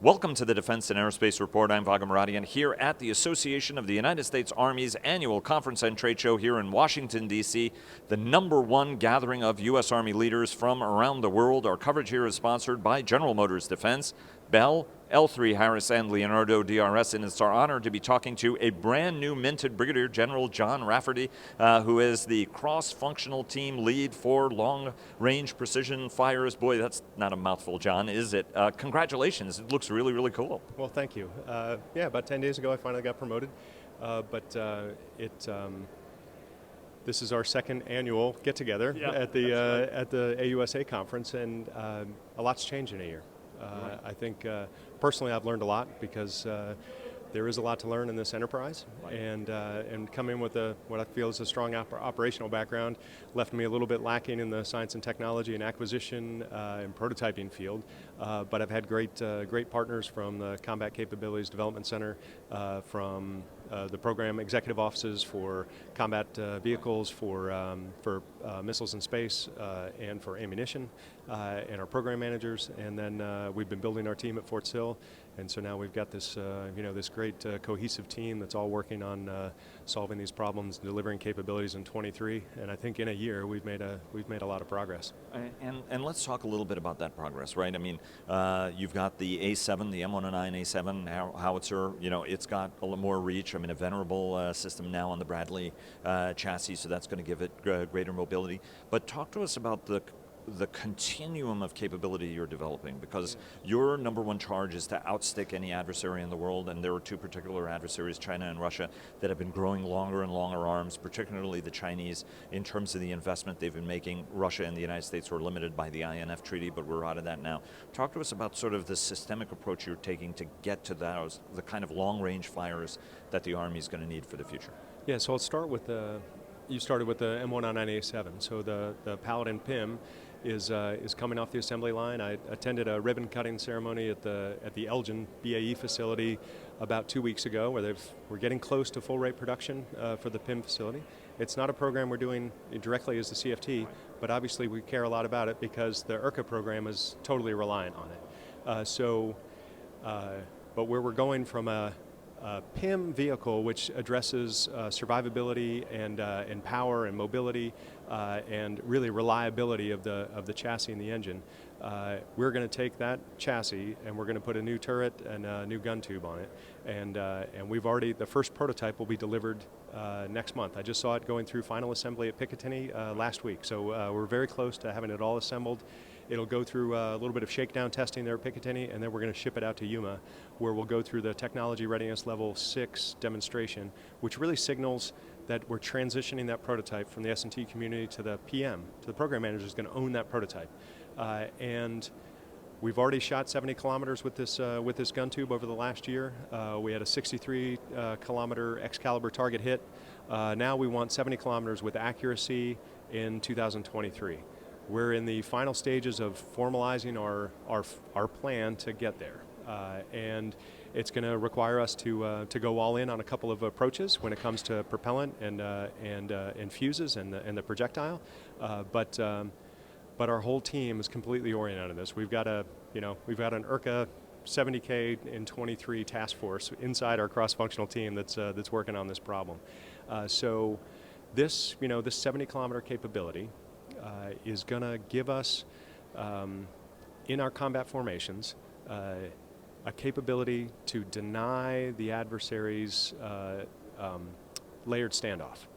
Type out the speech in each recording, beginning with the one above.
Welcome to the Defense and Aerospace Report. I'm Vaga Muradian here at the Association of the United States Army's annual conference and trade show here in Washington, D.C., the #1 gathering of U.S. Army leaders from around the world. Our coverage here is sponsored by General Motors Defense, Bell, L3 Harris, and Leonardo DRS, and it's our honor to be talking to a brand new minted Brigadier General John Rafferty, who is the cross-functional team lead for long-range precision fires. Boy, that's not a mouthful, John, is it? Congratulations, it looks really, really cool. Well, thank you. Yeah, about 10 days ago I finally got promoted, this is our second annual get-together at the AUSA conference, and a lot's changed in a year. Right. I think personally I've learned a lot because there is a lot to learn in this enterprise, right. And come in with what I feel is a strong operational background left me a little bit lacking in the science and technology and acquisition and prototyping field, but I've had great partners from the Combat Capabilities Development Center, from the program executive offices for combat vehicles, for missiles in space, and for ammunition, and our program managers, and then we've been building our team at Fort Sill, and so now we've got this this great cohesive team that's all working on solving these problems, delivering capabilities in 23, and I think in a year we've made a lot of progress. And let's talk a little bit about that progress, right? I mean, you've got the A7, the M109A7 howitzer. You know, it's got a little more reach. I mean, a venerable system now on the Bradley chassis, so that's going to give it greater mobility. But talk to us about the continuum of capability you're developing, because your #1 charge is to outstick any adversary in the world, and there are two particular adversaries, China and Russia, that have been growing longer and longer arms, particularly the Chinese, in terms of the investment they've been making. Russia and the United States were limited by the INF treaty, but we're out of that now. Talk to us about sort of the systemic approach you're taking to get to those, the kind of long-range fires that the Army is going to need for the future. Yeah, so I'll start with you started with the M109A7, so the Paladin PIM is coming off the assembly line. I attended a ribbon cutting ceremony at the Elgin BAE facility about 2 weeks ago, where we're getting close to full rate production for the PIM facility. It's not a program we're doing directly as the CFT, but obviously we care a lot about it because the IRCA program is totally reliant on it. But where we're going from a PIM vehicle, which addresses survivability and power and mobility and really reliability of the chassis and the engine, we're going to take that chassis and we're going to put a new turret and a new gun tube on it, and we've already, the first prototype will be delivered next month. I just saw it going through final assembly at Picatinny last week, so we're very close to having it all assembled. It'll go through a little bit of shakedown testing there at Picatinny, and then we're going to ship it out to Yuma, where we'll go through the Technology Readiness Level 6 demonstration, which really signals that we're transitioning that prototype from the S&T community to the PM, to the program manager who's going to own that prototype. And we've already shot 70 kilometers with this gun tube over the last year. We had a 63 kilometer Excalibur target hit. Now we want 70 kilometers with accuracy in 2023. We're in the final stages of formalizing our plan to get there, and it's going to require us to go all in on a couple of approaches when it comes to propellant and fuses and the projectile, but our whole team is completely oriented on this. We've got an IRCA 70K in 23 task force inside our cross-functional team that's working on this problem. So this 70 kilometer capability is going to give us, in our combat formations, a capability to deny the adversary's layered standoff.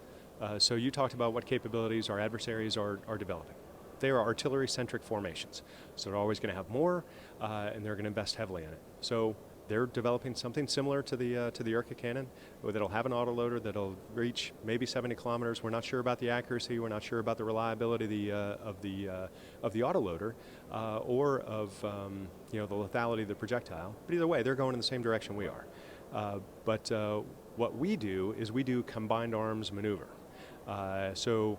So you talked about what capabilities our adversaries are developing. They are artillery-centric formations, so they're always going to have more, and they're going to invest heavily in it. So they're developing something similar to the IRCA cannon that'll have an autoloader that'll reach maybe 70 kilometers. We're not sure about the accuracy. We're not sure about the reliability of the autoloader or of the lethality of the projectile. But either way, they're going in the same direction we are. But what we do is we do combined arms maneuver. So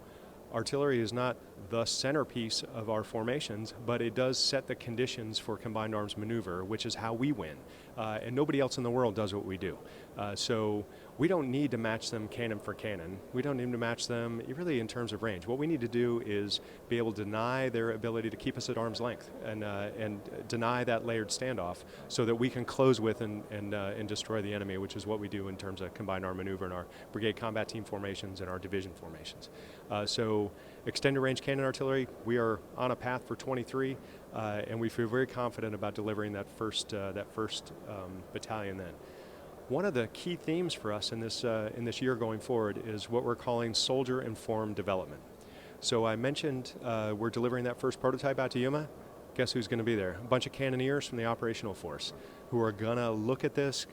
artillery is not the centerpiece of our formations, but it does set the conditions for combined arms maneuver, which is how we win. And nobody else in the world does what we do. So we don't need to match them cannon for cannon. We don't need to match them really in terms of range. What we need to do is be able to deny their ability to keep us at arm's length and deny that layered standoff so that we can close with and destroy the enemy, which is what we do in terms of combined arm maneuver in our brigade combat team formations and our division formations. So extended range cannon artillery, we are on a path for 23, and we feel very confident about delivering that first battalion then. One of the key themes for us in this year going forward is what we're calling soldier-informed development. So I mentioned we're delivering that first prototype out to Yuma. Guess who's going to be there? A bunch of cannoneers from the operational force who are going to look at this,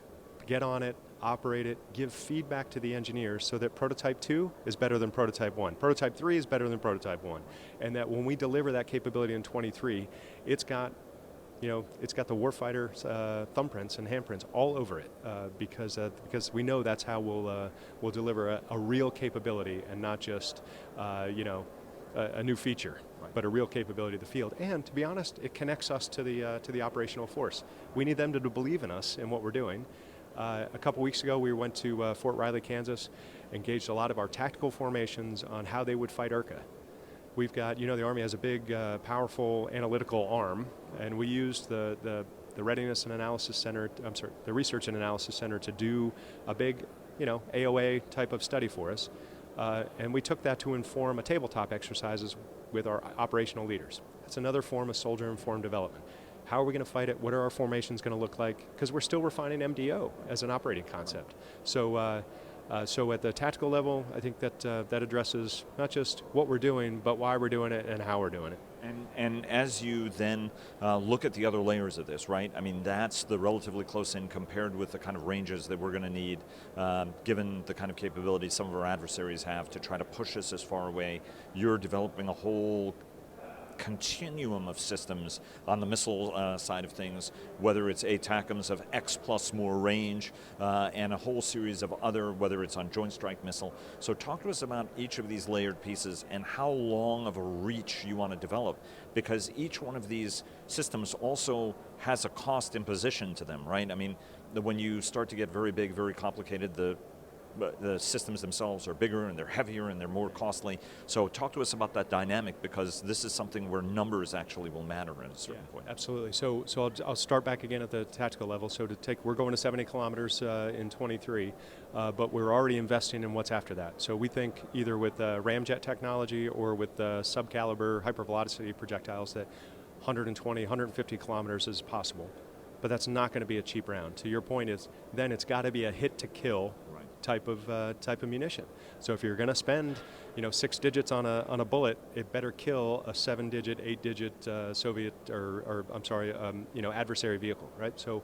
get on it, operate it, give feedback to the engineers so that prototype 2 is better than prototype 1. Prototype 3 is better than prototype 1. And that when we deliver that capability in 23, it's got the warfighter's thumbprints and handprints all over it because we know that's how we'll deliver a real capability and not just a new feature, right, but a real capability of the field. And to be honest, it connects us to the operational force. We need them to believe in us and what we're doing. A couple weeks ago, we went to Fort Riley, Kansas, engaged a lot of our tactical formations on how they would fight IRCA. We've got, the Army has a big, powerful analytical arm, and we used the Readiness and Analysis Center, the Research and Analysis Center to do a big, AOA type of study for us. And we took that to inform a tabletop exercises with our operational leaders. That's another form of soldier-informed development. How are we going to fight it? What are our formations going to look like? Because we're still refining MDO as an operating concept. So at the tactical level, I think that addresses not just what we're doing, but why we're doing it and how we're doing it. And as you then look at the other layers of this, right? I mean, that's the relatively close in compared with the kind of ranges that we're going to need, given the kind of capabilities some of our adversaries have to try to push us as far away. You're developing a whole continuum of systems on the missile side of things, whether it's ATACMS of X plus more range and a whole series of other, whether it's on Joint Strike Missile. So talk to us about each of these layered pieces and how long of a reach you want to develop, because each one of these systems also has a cost imposition to them, right? I mean, when you start to get very big, very complicated, the systems themselves are bigger and they're heavier and they're more costly. So talk to us about that dynamic, because this is something where numbers actually will matter at a certain point. Absolutely. So I'll start back again at the tactical level. So we're going to 70 kilometers in 23, but we're already investing in what's after that. So we think either with ramjet technology or with sub-caliber hypervelocity projectiles that 120, 150 kilometers is possible. But that's not going to be a cheap round. To your point is, then it's got to be a hit to kill type of munition. So if you're going to spend 6 digits on a bullet, it better kill a 7-digit, 8-digit Soviet adversary vehicle, right? So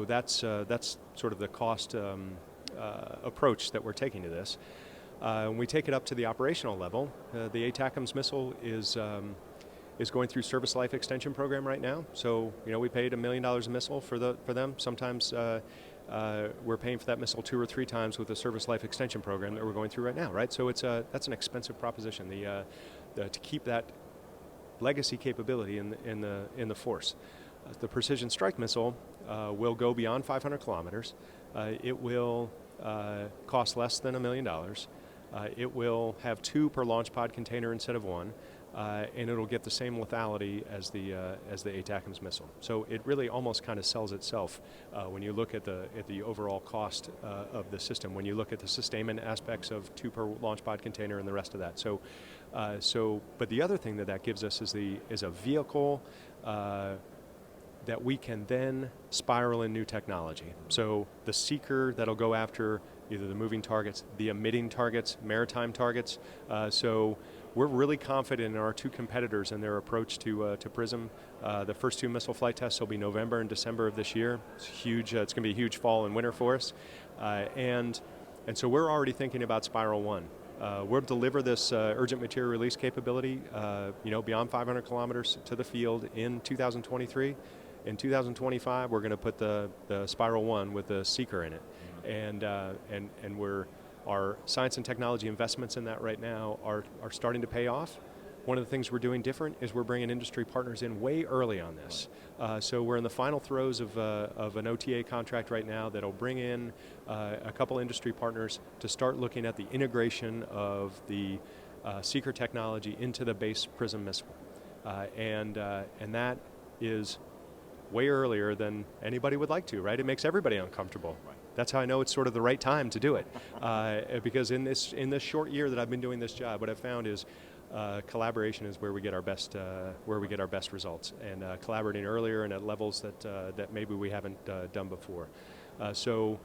that's sort of the cost approach that we're taking to this. When we take it up to the operational level, the ATACMS missile is going through service life extension program right now. So we paid $1 million a missile for them. Sometimes we're paying for that missile 2 or 3 times with the service life extension program that we're going through right now, right? So that's an expensive proposition. To keep that legacy capability in the force. The precision strike missile will go beyond 500 kilometers. It will cost less than $1 million. It will have 2 per launch pod container instead of 1. And it'll get the same lethality as the ATACMS missile. So it really almost kind of sells itself when you look at the overall cost of the system. When you look at the sustainment aspects of 2 per launch pod container and the rest of that. But the other thing that gives us is a vehicle that we can then spiral in new technology. So the seeker that'll go after either the moving targets, the emitting targets, maritime targets. So we're really confident in our 2 competitors and their approach to PRISM. The first 2 missile flight tests will be November and December of this year. It's huge. It's going to be a huge fall and winter for us. And so we're already thinking about Spiral 1. We'll deliver this urgent material release capability, beyond 500 kilometers to the field in 2023. In 2025, we're going to put the Spiral 1 with the seeker in it, and our science and technology investments in that right now are starting to pay off. One of the things we're doing different is we're bringing industry partners in way early on this. So we're in the final throes of an OTA contract right now that'll bring in a couple industry partners to start looking at the integration of the Seeker technology into the base PrSM missile. And that is way earlier than anybody would like to, right? It makes everybody uncomfortable. Right. That's how I know it's sort of the right time to do it. Because in this short year that I've been doing this job, what I've found is collaboration is where we get our best results, and collaborating earlier and at levels that maybe we haven't done before. So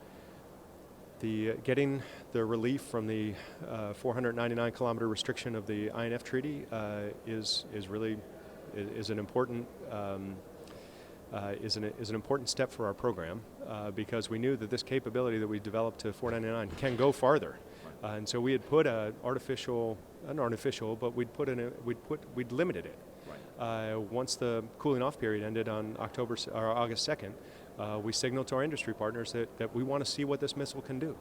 getting the relief from the 499 kilometer restriction of the INF treaty is an important is an important step for our program because we knew that this capability that we developed to 499 can go farther. And so we had put we'd limited it. Right. Once the cooling off period ended on August 2nd, we signaled to our industry partners that we want to see what this missile can do.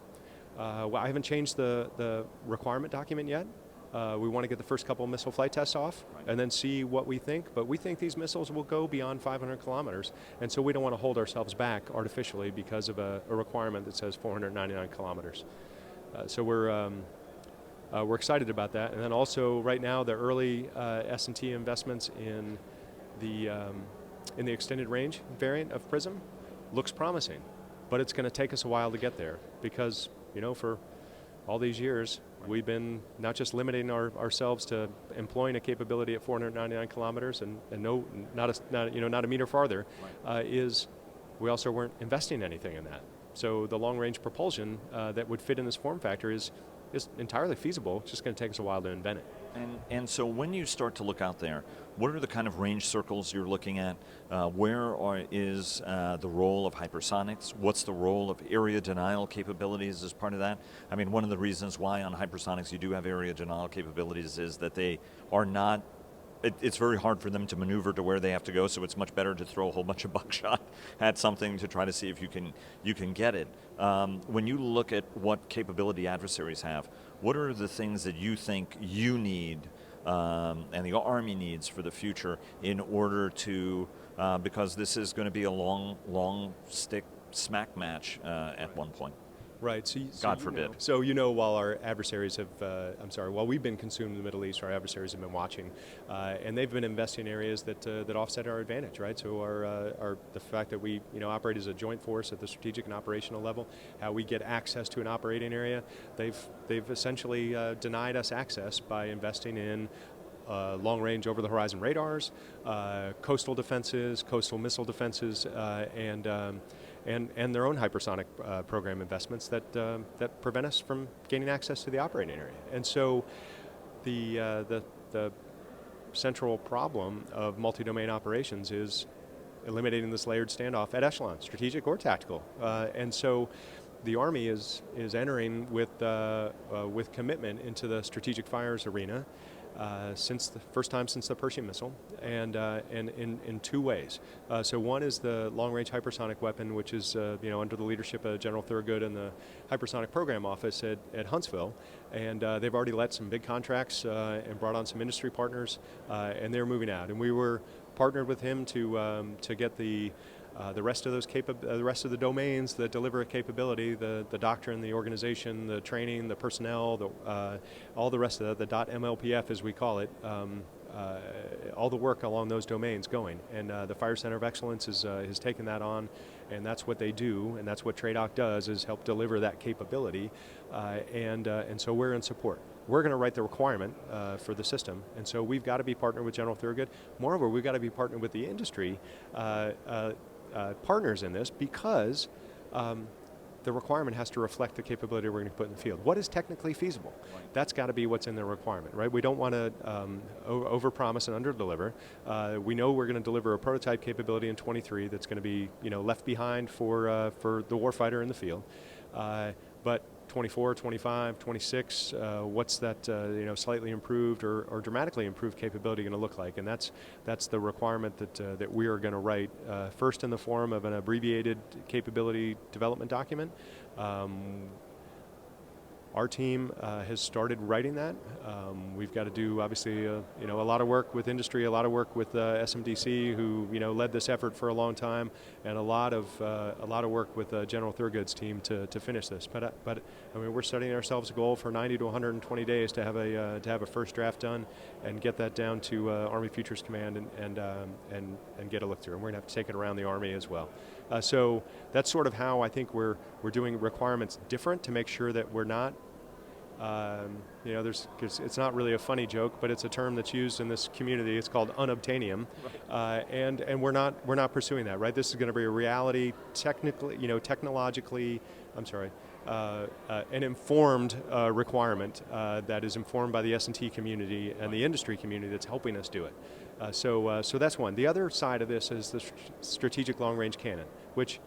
Well, I haven't changed the requirement document yet. We want to get the first couple of missile flight tests off and then see what we think. But we think these missiles will go beyond 500 kilometers. And so we don't want to hold ourselves back artificially because of a requirement that says 499 kilometers. So we're excited about that. And then also right now the early S&T investments in the extended range variant of PrSM looks promising. But it's going to take us a while to get there because, for all these years, we've been not just limiting ourselves to employing a capability at 499 kilometers and not a meter farther, is we also weren't investing anything in that. So the long-range propulsion that would fit in this form factor is entirely feasible. It's just going to take us a while to invent it. And so when you start to look out there, what are the kind of range circles you're looking at? Where is the role of hypersonics? What's the role of area denial capabilities as part of that? I mean, one of the reasons why on hypersonics you do have area denial capabilities is that they are not, it's very hard for them to maneuver to where they have to go, so it's much better to throw a whole bunch of buckshot at something to try to see if you can get it. When you look at what capability adversaries have, what are the things that you think you need and the Army needs for the future in order to, because this is going to be a long stick smack match at one point. Right. So God forbid. While our adversaries have, while we've been consumed in the Middle East, our adversaries have been watching, and they've been investing in areas that offset our advantage. Right. So the fact that we operate as a joint force at the strategic and operational level, how we get access to an operating area, they've essentially denied us access by investing in long-range over-the-horizon radars, coastal defenses, coastal missile defenses, and their own hypersonic program investments that prevent us from gaining access to the operating area. And so the central problem of multi-domain operations is eliminating this layered standoff at echelon, strategic or tactical. And so the Army is entering with commitment into the strategic fires arena since the first time since the Pershing missile, and in two ways. So one is the long-range hypersonic weapon, which is under the leadership of General Thurgood and the Hypersonic Program Office at Huntsville, and they've already let some big contracts and brought on some industry partners, and they're moving out. And we were partnered with him to get the rest of the rest of the domains that deliver a capability, the doctrine, the organization, the training, the personnel, all the rest of the .MLPF as we call it, all the work along those domains going. And the Fire Center of Excellence has taken that on, and that's what they do, and that's what TRADOC does, is help deliver that capability, and so we're in support. We're going to write the requirement for the system, and so we've got to be partnered with General Thurgood. Moreover, we've got to be partnered with the industry partners in this, because the requirement has to reflect the capability we're going to put in the field. What is technically feasible? Right. That's got to be what's in the requirement, right? We don't want to overpromise and underdeliver. We know we're going to deliver a prototype capability in 23 that's going to be left behind for the warfighter in the field. But 24, 25, 26, what's that slightly improved or dramatically improved capability going to look like? And that's the requirement that we are going to write, first in the form of an abbreviated capability development document, Our team has started writing that. We've got to do, obviously, a lot of work with industry, a lot of work with SMDC, who led this effort for a long time, and a lot of work with General Thurgood's team to finish this. But I mean, we're setting ourselves a goal for 90 to 120 days to have a first draft done, and get that down to Army Futures Command and get a look through. And we're going to have to take it around the Army as well. So that's sort of how I think we're doing requirements different to make sure that we're not, it's not really a funny joke, but it's a term that's used in this community. It's called unobtainium, and we're not pursuing that, right? This is going to be a reality, technologically. An informed requirement that is informed by the S&T community and the industry community that's helping us do it. So that's one. The other side of this is the strategic long-range cannon, which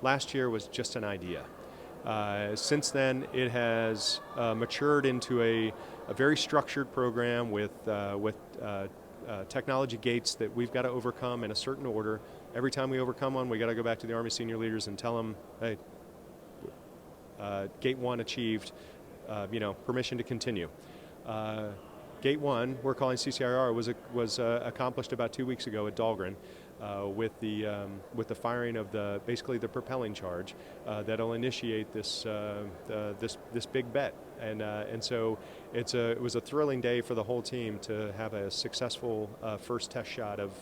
last year was just an idea. Since then, it has matured into a very structured program with technology gates that we've got to overcome in a certain order. Every time we overcome one, we got to go back to the Army senior leaders and tell them, hey, Gate 1 achieved, permission to continue. Gate 1, we're calling CCIR, was accomplished about 2 weeks ago at Dahlgren with the firing of basically the propelling charge that'll initiate this big bet. And so it was a thrilling day for the whole team to have a successful first test shot of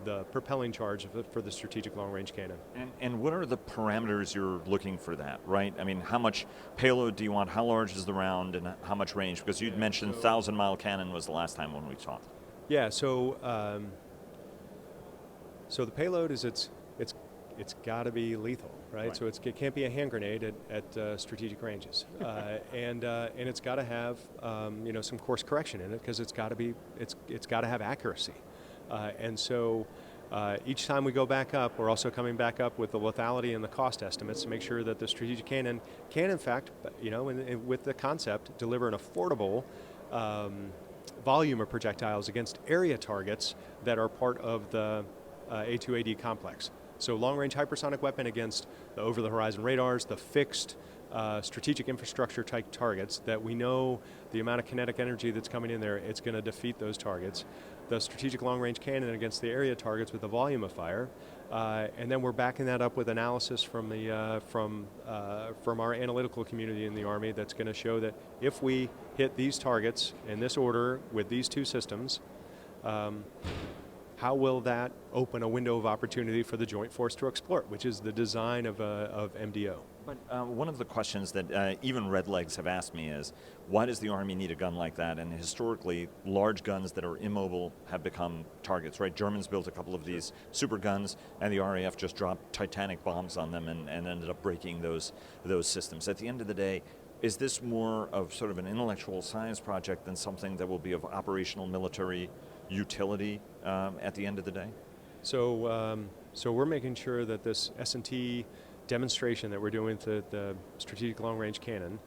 the propelling charge for the strategic long-range cannon. And what are the parameters you're looking for that, right? I mean, how much payload do you want? How large is the round, and how much range? Because you'd mentioned 1,000-mile cannon was the last time when we talked. Yeah, so the payload is it's got to be lethal, right? So it can't be a hand grenade at strategic ranges, and it's got to have some course correction in it, because it's got to have accuracy. And so each time we go back up, we're also coming back up with the lethality and the cost estimates to make sure that the strategic cannon can, in fact, with the concept, deliver an affordable volume of projectiles against area targets that are part of the A2AD complex. So long-range hypersonic weapon against the over-the-horizon radars, the fixed strategic infrastructure type targets that we know the amount of kinetic energy that's coming in there, it's going to defeat those targets. The strategic long-range cannon against the area targets with the volume of fire, and then we're backing that up with analysis from our analytical community in the Army that's going to show that if we hit these targets in this order with these two systems, how will that open a window of opportunity for the Joint Force to exploit, which is the design of MDO. But one of the questions that even Redlegs have asked me is, why does the Army need a gun like that? And historically, large guns that are immobile have become targets, right? Germans built a couple of these super guns, and the RAF just dropped Titanic bombs on them and ended up breaking those systems. At the end of the day, is this more of sort of an intellectual science project than something that will be of operational military utility at the end of the day? So we're making sure that this S&T demonstration that we're doing with the strategic long-range cannon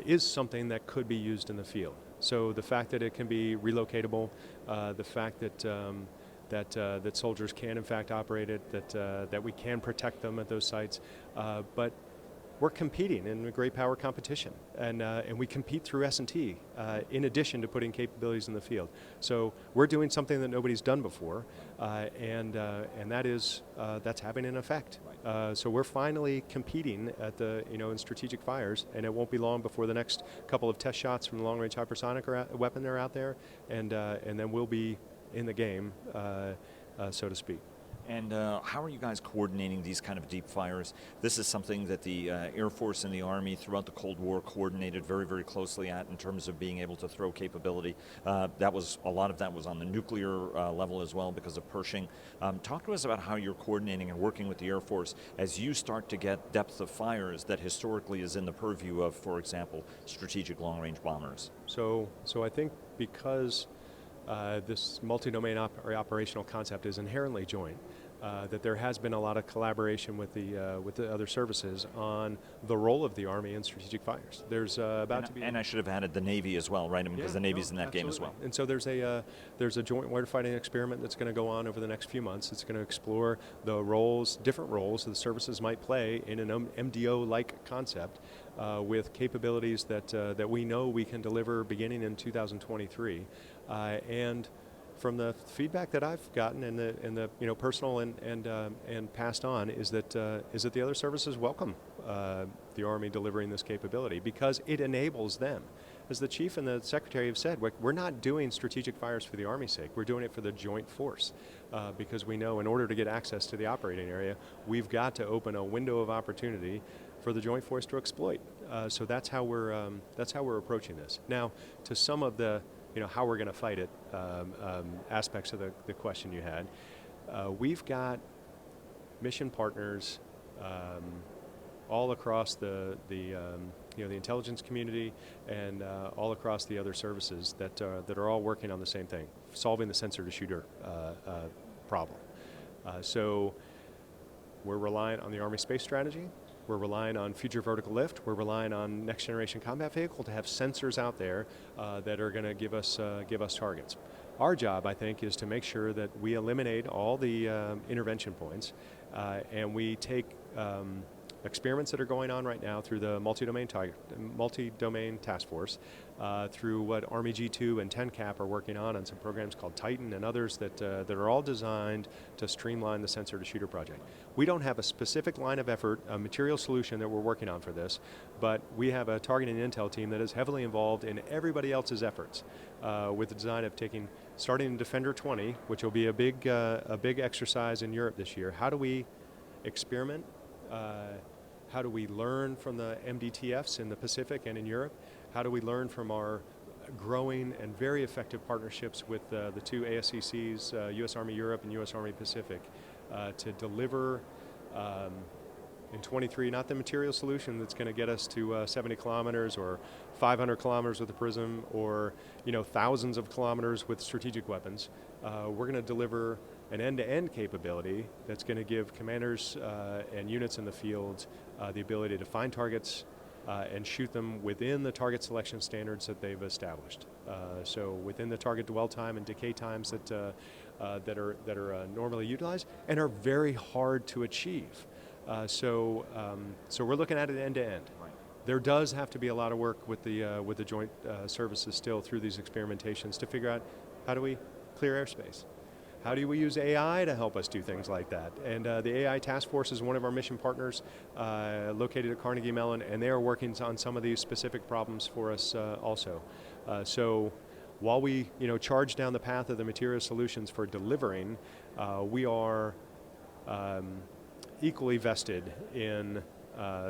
is something that could be used in the field. So the fact that it can be relocatable, the fact that soldiers can in fact operate it, that we can protect them at those sites, but we're competing in a great power competition, and we compete through S&T in addition to putting capabilities in the field. So we're doing something that nobody's done before, and that's having an effect. So we're finally competing at in strategic fires, and it won't be long before the next couple of test shots from the long-range hypersonic weapon are out there, and then we'll be in the game, so to speak. And how are you guys coordinating these kind of deep fires? This is something that the Air Force and the Army throughout the Cold War coordinated very, very closely at in terms of being able to throw capability. A lot of that was on the nuclear level as well because of Pershing. Talk to us about how you're coordinating and working with the Air Force as you start to get depth of fires that historically is in the purview of, for example, strategic long-range bombers. So I think because this multi-domain operational concept is inherently joint, that there has been a lot of collaboration with the other services on the role of the Army in strategic fires. There's about to be, and I should have added the Navy as well, right? I mean, because the Navy's in that game as well. And so there's a joint warfighting experiment that's going to go on over the next few months. It's going to explore the roles, different roles the services might play in an MDO-like concept with capabilities that we know we can deliver beginning in 2023, and from the feedback that I've gotten and the personal and passed on is that the other services welcome the Army delivering this capability because it enables them. As the Chief and the Secretary have said, we're not doing strategic fires for the Army's sake. We're doing it for the joint force because we know in order to get access to the operating area, we've got to open a window of opportunity for the joint force to exploit. So that's how we're approaching this. Now, to some of the how we're going to fight it aspects of the question you had. We've got mission partners all across the intelligence community and all across the other services that are all working on the same thing, solving the sensor to shooter problem. So we're relying on the Army space strategy. We're relying on future vertical lift. We're relying on next generation combat vehicle to have sensors out there that are going to give us targets. Our job, I think, is to make sure that we eliminate all the intervention points and we take experiments that are going on right now through the multi-domain task force, through what Army G2 and 10CAP are working on some programs called Titan and others that are all designed to streamline the sensor to shooter project. We don't have a specific line of effort, a material solution that we're working on for this, but we have a targeting intel team that is heavily involved in everybody else's efforts with the design of starting in Defender 20, which will be a big exercise in Europe this year. How do we experiment? How do we learn from the MDTFs in the Pacific and in Europe? How do we learn from our growing and very effective partnerships with the two ASCCs, U.S. Army Europe and U.S. Army Pacific, to deliver in 23, not the material solution that's going to get us to 70 kilometers or 500 kilometers with a prism or thousands of kilometers with strategic weapons. We're going to deliver an end-to-end capability that's going to give commanders and units in the field the ability to find targets and shoot them within the target selection standards that they've established. So within the target dwell time and decay times that are normally utilized and are very hard to achieve. So we're looking at it end-to-end. Right. There does have to be a lot of work with the joint services still through these experimentations to figure out how do we clear airspace. How do we use AI to help us do things like that? And the AI task force is one of our mission partners located at Carnegie Mellon, and they are working on some of these specific problems for us also. So while we charge down the path of the material solutions for delivering, we are equally vested in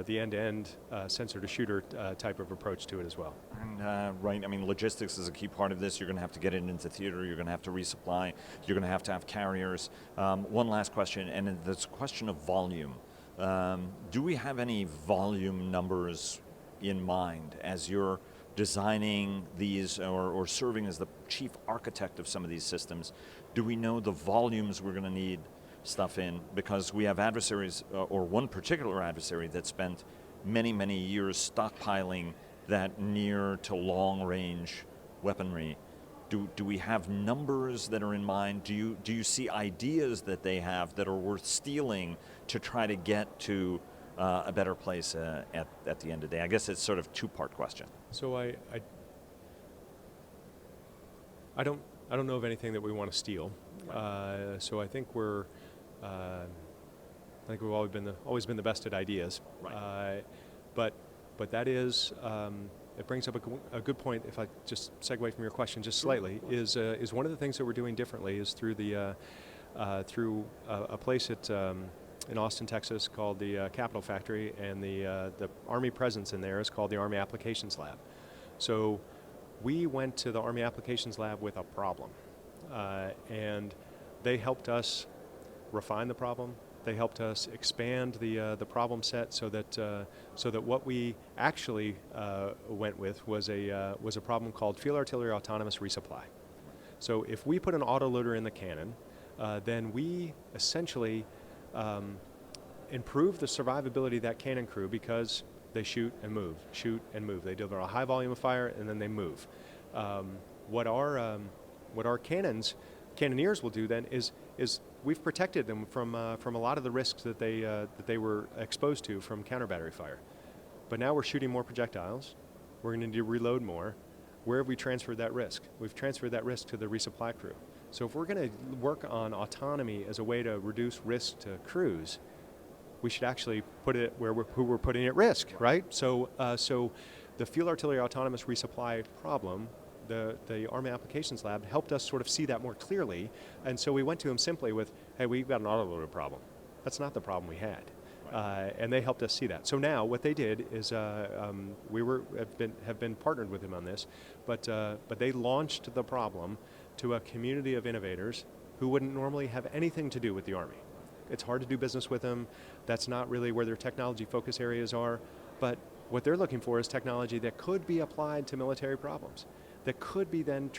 the end-to-end sensor-to-shooter type of approach to it as well. And right, I mean, logistics is a key part of this. You're going to have to get it into theater. You're going to have to resupply. You're going to have carriers. One last question, and this question of volume. Do we have any volume numbers in mind as you're designing these or serving as the chief architect of some of these systems? Do we know the volumes we're going to need stuff in? Because we have adversaries, or one particular adversary that spent many, many years stockpiling that near to long range weaponry. Do we have numbers that are in mind? Do you see ideas that they have that are worth stealing to try to get to a better place at the end of the day? I guess it's sort of two-part question. So I don't know of anything that we want to steal. Right. So I think we've always been the best at ideas. Right. But that is it brings up a good point. If I just segue from your question just slightly, is one of the things that we're doing differently is through through a place in Austin, Texas called the Capital Factory, and the Army presence in there is called the Army Applications Lab. So we went to the Army Applications Lab with a problem, and they helped us refine the problem. They helped us expand the problem set so that what we actually went with was a problem called field artillery autonomous resupply. So if we put an autoloader in the cannon, then we essentially improve the survivability of that cannon crew because they shoot and move. They deliver a high volume of fire and then they move. What our cannoneers will do then is we've protected them from a lot of the risks that they were exposed to from counter battery fire. But now we're shooting more projectiles. We're going to need to reload more. Where have we transferred that risk? We've transferred that risk to the resupply crew. So if we're going to work on autonomy as a way to reduce risk to crews, we should actually put it who we're putting at risk, right? So the Field Artillery Autonomous Resupply problem, the Army Applications Lab helped us sort of see that more clearly, and so we went to them simply with, hey, we've got an autoloader problem. That's not the problem we had. And they helped us see that. So now what they did is have been partnered with them on this, but they launched the problem to a community of innovators who wouldn't normally have anything to do with the Army. It's hard to do business with them. That's not really where their technology focus areas are. But what they're looking for is technology that could be applied to military problems, that could be then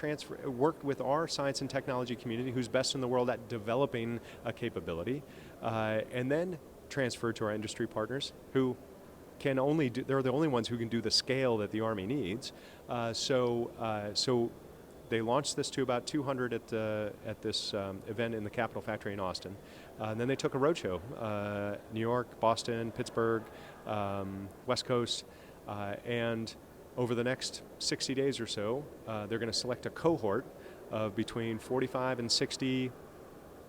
worked with our science and technology community, who's best in the world at developing a capability, and then transferred to our industry partners who can only do, they're the only ones who can do the scale that the Army needs. So they launched this to about 200 at this event in the Capitol Factory in Austin. And then they took a roadshow, New York, Boston, Pittsburgh, West Coast, and over the next 60 days or so, they're going to select a cohort of between 45 and 60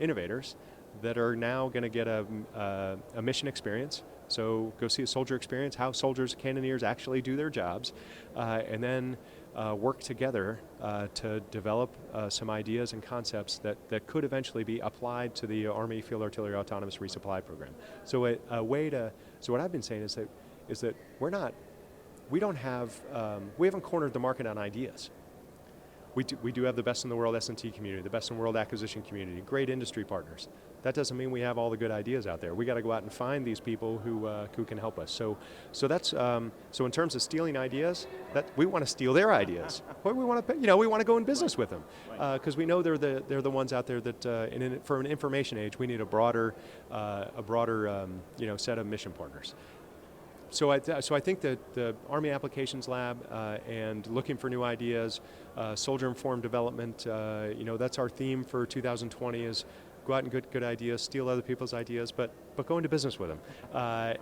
innovators that are now going to get a mission experience. So go see a soldier experience, how soldiers, cannoneers actually do their jobs, and then work together to develop some ideas and concepts that could eventually be applied to the Army Field Artillery Autonomous Resupply Program. So so what I've been saying is that we haven't cornered the market on ideas. We do have the best in the world S&T community, the best in the world acquisition community, great industry partners. That doesn't mean we have all the good ideas out there. We got to go out and find these people who can help us. So that's so in terms of stealing ideas, that we want to steal their ideas. We want to we want to go in business with them because we know they're the ones out there that for an information age we need a broader set of mission partners. So I think that the Army Applications Lab and looking for new ideas, soldier-informed development, that's our theme for 2020 is go out and get good ideas, steal other people's ideas, but go into business with them,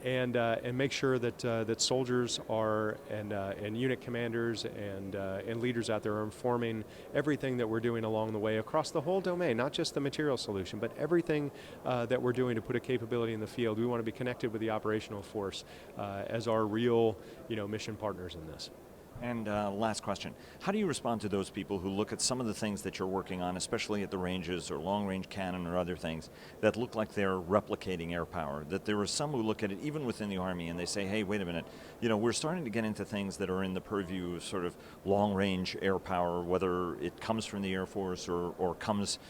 and make sure that soldiers are and unit commanders and leaders out there are informing everything that we're doing along the way across the whole domain, not just the material solution, but everything that we're doing to put a capability in the field. We want to be connected with the operational force as our real mission partners in this. And last question, how do you respond to those people who look at some of the things that you're working on, especially at the ranges or long-range cannon or other things, that look like they're replicating air power? That there are some who look at it even within the Army and they say, hey, wait a minute, we're starting to get into things that are in the purview of sort of long-range air power, whether it comes from the Air Force or comes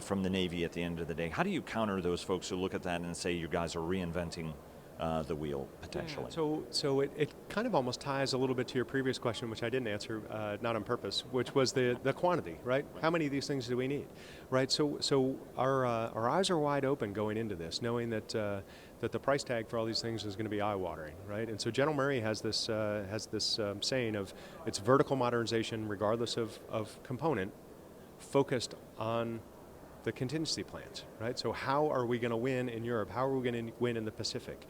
from the Navy at the end of the day. How do you counter those folks who look at that and say you guys are reinventing the wheel, potentially? Yeah, so it kind of almost ties a little bit to your previous question, which I didn't answer, not on purpose, which was the quantity, right? How many of these things do we need, right? So our eyes are wide open going into this, knowing that the price tag for all these things is going to be eye-watering, right? And so General Murray has this saying of it's vertical modernization, regardless of component, focused on the contingency plans, right? So how are we going to win in Europe? How are we going to win in the Pacific?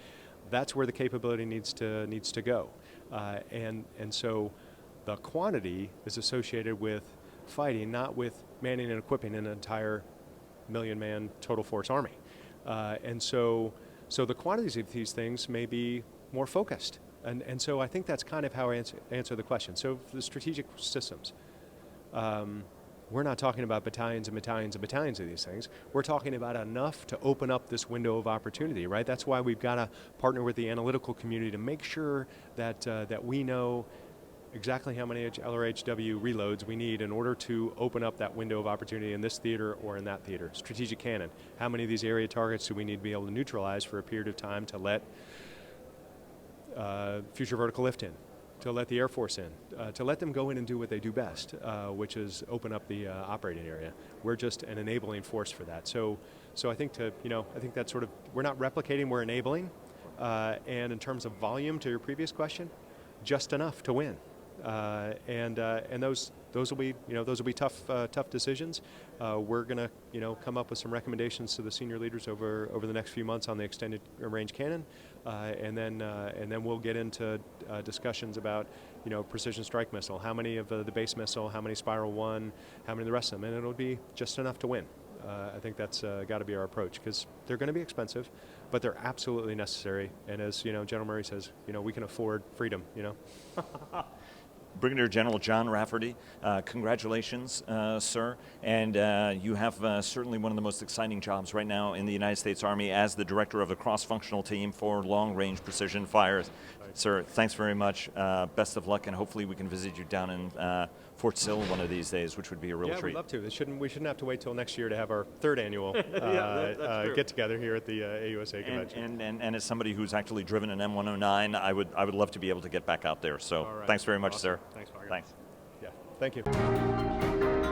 That's where the capability needs to go, and so the quantity is associated with fighting, not with manning and equipping an entire million-man total force army, and so the quantities of these things may be more focused, and so I think that's kind of how I answer the question. So the strategic systems. We're not talking about battalions and battalions and battalions of these things. We're talking about enough to open up this window of opportunity, right? That's why we've got to partner with the analytical community to make sure that we know exactly how many LRHW reloads we need in order to open up that window of opportunity in this theater or in that theater. Strategic cannon. How many of these area targets do we need to be able to neutralize for a period of time to let future vertical lift in? to let the Air Force in, to let them go in and do what they do best, which is open up the operating area. We're just an enabling force for that. So I think I think that's sort of, we're not replicating, we're enabling. And in terms of volume, to your previous question, just enough to win. And those will be tough decisions. We're going to come up with some recommendations to the senior leaders over the next few months on the extended range cannon, and then we'll get into discussions about precision strike missile. How many of the base missile? How many Spiral 1? How many of the rest of them? And it'll be just enough to win. I think that's got to be our approach, because they're going to be expensive, but they're absolutely necessary. And as General Murray says, we can afford freedom. Brigadier General John Rafferty, congratulations, sir. And you have certainly one of the most exciting jobs right now in the United States Army as the director of the cross-functional team for long-range precision fires. Sir, thanks very much. Best of luck, and hopefully we can visit you down in Fort Sill one of these days, which would be a real treat. Yeah, we'd love to. We shouldn't have to wait till next year to have our third annual get-together here at the AUSA convention. And as somebody who's actually driven an M109, I would love to be able to get back out there. So thanks very much, sir. Thanks, Margaret. Thanks. Yeah, thank you.